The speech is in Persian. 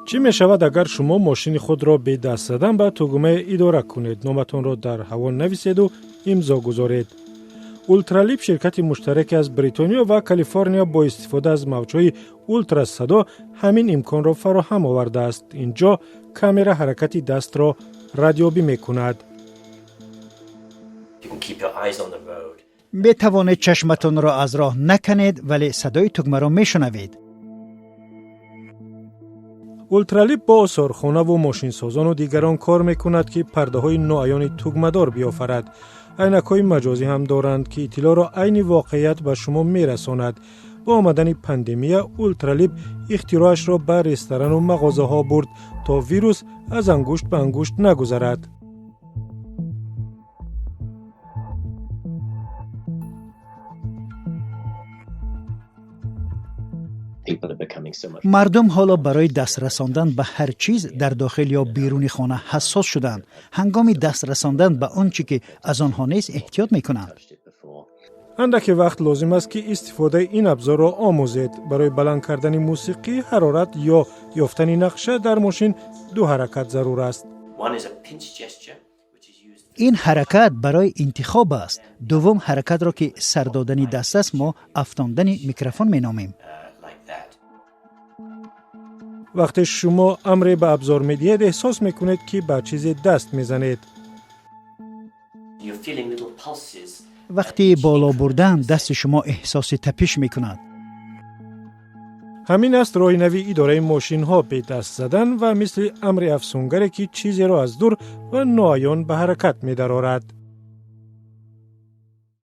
چی می شود اگر شما ماشین خود را به دست زدن به توگمه اداره کنید؟ نامتان را در هوا نویسید و امضا گذارید. اولترالیپ شرکت مشترک از بریتانیا و کالیفرنیا با استفاده از موجهای اولترا صدا همین امکان را فراهم آورده است. اینجا کامera حرکت دست را ردیابی می کند. می توانید چشمتان را از راه نکنید ولی صدای توگمه را می شنوید. اولترالیپ با آثارخانه و ماشین سازان و دیگران کار می کند که پرده های نوعیان توگمه دار بیافرد. عینک های مجازی هم دارند که اطلاع را عین واقعیت به شما می رساند. با آمدن پاندمی اولترالیپ اختراعش را به رستوران و مغازه ها برد تا ویروس از انگشت به انگشت نگذرد. مردم حالا برای دست رساندن به هر چیز در داخل یا بیرون خانه حساس شدند. هنگام دست رساندن به آنچه که از آنها نیست احتیاط می‌کنند. اندک وقت لازم است که استفاده این ابزار را آموزید. برای بلند کردن موسیقی، حرارت یا یافتن نقشه در ماشین دو حرکت ضرور است. این حرکت برای انتخاب است. دوم حرکت را که سر دادن دست است ما افتاندن میکروفون می‌نامیم. وقتی شما امر به ابزار میدهید احساس میکنید که به چیز دست میزنید. وقتی بالا بردن دست شما احساس تپش میکند. همین است راه نوی اداره ماشین ها به دست زدن و مثل امر افسونگری که چیزی را از دور و ناعیان به حرکت می‌درآورد.